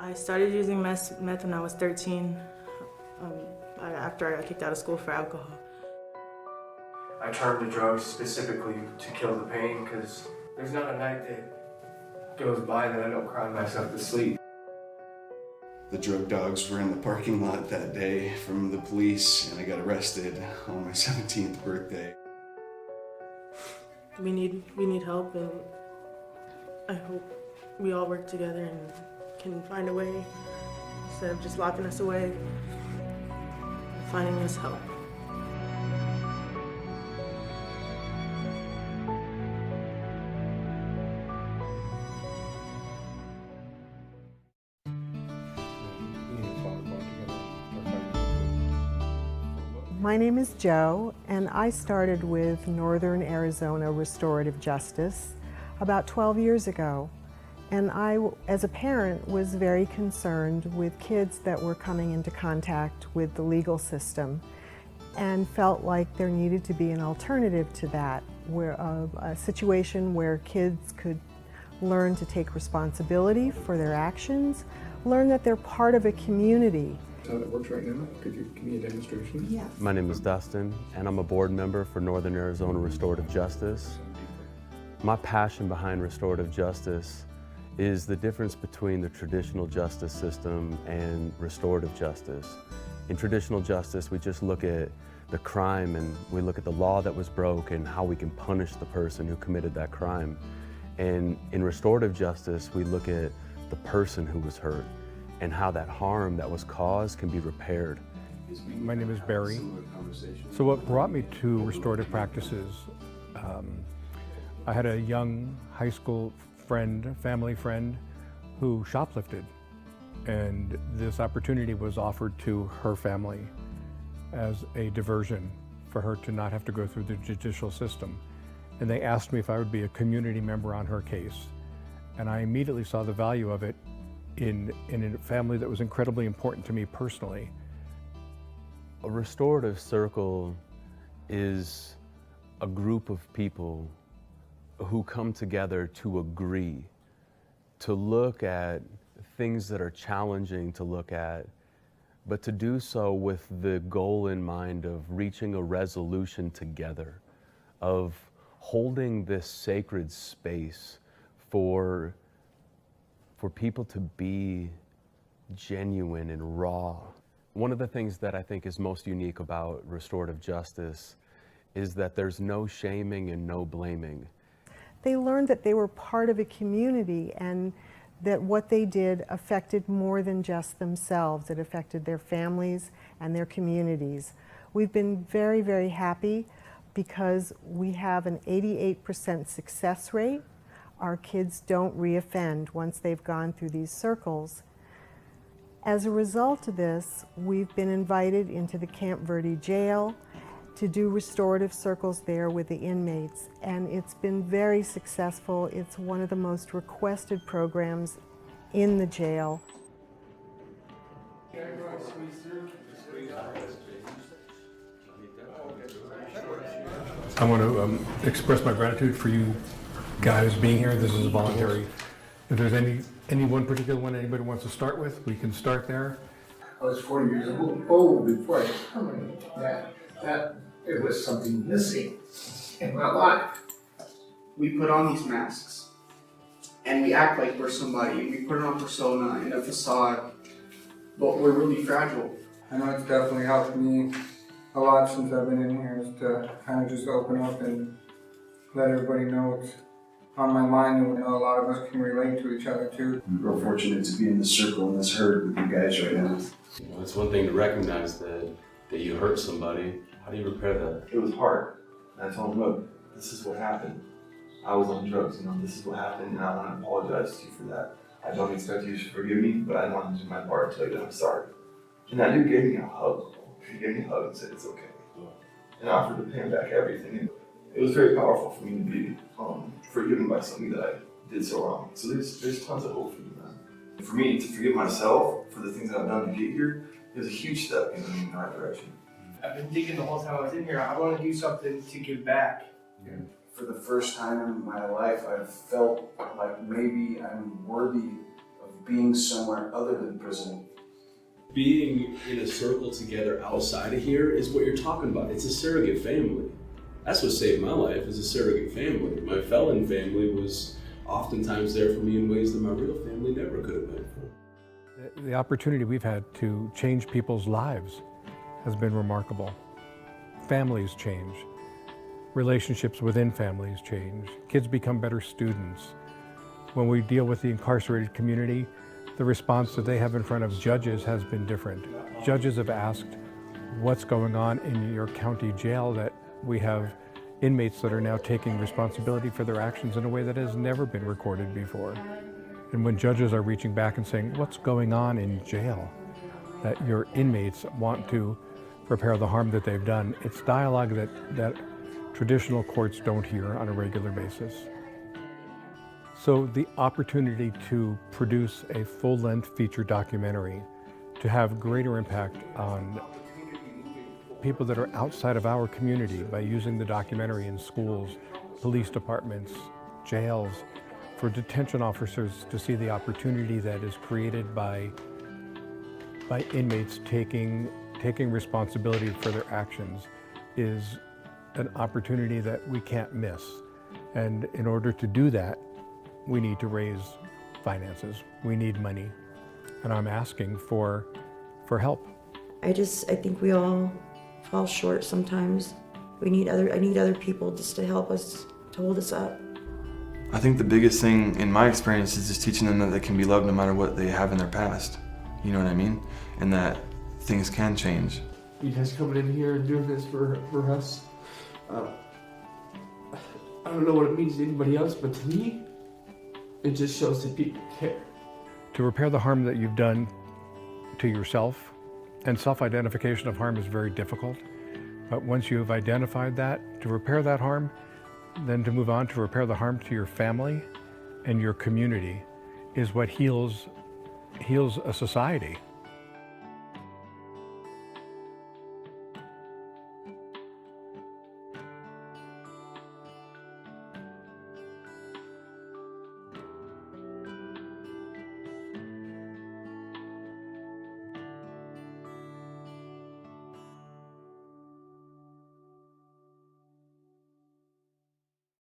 I started using meth when I was 13, after I got kicked out of school for alcohol. I turned to drugs specifically to kill the pain because there's not a night that goes by that I don't cry myself to sleep. The drug dogs were in the parking lot that day from the police, and I got arrested on my 17th birthday. We need help, and I hope we all work together and can find a way instead of just locking us away, finding us help. My name is Jo, and I started with Northen Arizona Restorative Justice about 12 years ago. And I, as a parent, was very concerned with kids that were coming into contact with the legal system and felt like there needed to be an alternative to that, where a situation where kids could learn to take responsibility for their actions, learn that they're part of a community. How that works right now? Could you give me a demonstration? Yeah. My name is Dustin, and I'm a board member for Northen Arizona Restorative Justice. My passion behind restorative justice is the difference between the traditional justice system and restorative justice. In traditional justice, we just look at the crime and we look at the law that was broke and how we can punish the person who committed that crime. And in restorative justice, we look at the person who was hurt and how that harm that was caused can be repaired. My name is Barry. So what brought me to restorative practices, I had a young high school friend, family friend, who shoplifted. And this opportunity was offered to her family as a diversion for her to not have to go through the judicial system. And they asked me if I would be a community member on her case. And I immediately saw the value of it in a family that was incredibly important to me personally. A restorative circle is a group of people who come together to agree, to look at things that are challenging to look at, but to do so with the goal in mind of reaching a resolution together, of holding this sacred space for people to be genuine and raw. One of the things that I think is most unique about restorative justice is that there's no shaming and no blaming. They learned that they were part of a community and that what they did affected more than just themselves. It affected their families and their communities. We've been very, very happy because we have an 88% success rate. Our kids don't reoffend once they've gone through these circles. As a result of this, we've been invited into the Camp Verde jail to do restorative circles there with the inmates, and it's been very successful. It's one of the most requested programs in the jail. I want to express my gratitude for you guys being here. This is voluntary. If there's any one particular one anybody wants to start with, we can start there. I was 40 years old before I determined that it was something missing in my life. We put on these masks and we act like we're somebody. We put on a persona and a facade, but we're really fragile. I know it's definitely helped me a lot since I've been in here, is to kind of just open up and let everybody know what's on my mind, and we know a lot of us can relate to each other too. I'm real fortunate to be in this circle and this herd with you guys right now. You know, it's one thing to recognize that you hurt somebody. How do you repair that? It was hard. And I told him, look, this is what happened. I was on drugs, this is what happened, and I want to apologize to you for that. I don't expect you to forgive me, but I want to do my part to tell you that I'm sorry. And that dude gave me a hug. He gave me a hug and said, it's okay. And I offered to pay him back everything. It was very powerful for me to be forgiven by something that I did so wrong. So there's tons of hope for you, man. For me, to forgive myself for the things that I've done to get here, it was a huge step in the right direction. I've been thinking the whole time I was in here, I want to do something to give back. Yeah. For the first time in my life, I felt like maybe I'm worthy of being somewhere other than prison. Being in a circle together outside of here is what you're talking about. It's a surrogate family. That's what saved my life, is a surrogate family. My felon family was oftentimes there for me in ways that my real family never could have been for. The opportunity we've had to change people's lives has been remarkable. Families change. Relationships within families change. Kids become better students. When we deal with the incarcerated community, the response that they have in front of judges has been different. Judges have asked, what's going on in your county jail that we have inmates that are now taking responsibility for their actions in a way that has never been recorded before. And when judges are reaching back and saying, what's going on in jail, that your inmates want to repair the harm that they've done, it's dialogue that traditional courts don't hear on a regular basis. So the opportunity to produce a full-length feature documentary, to have greater impact on people that are outside of our community by using the documentary in schools, police departments, jails, for detention officers to see the opportunity that is created by inmates taking responsibility for their actions is an opportunity that we can't miss. And in order to do that, we need to raise finances. We need money. And I'm asking for help. I think we all fall short sometimes. I need other people just to help us, to hold us up. I think the biggest thing in my experience is just teaching them that they can be loved no matter what they have in their past. You know what I mean? And that things can change. You guys coming in here and doing this for us, I don't know what it means to anybody else, but to me, it just shows that people care. To repair the harm that you've done to yourself, and self-identification of harm is very difficult, but once you've identified that, to repair that harm, then to move on to repair the harm to your family and your community is what heals a society.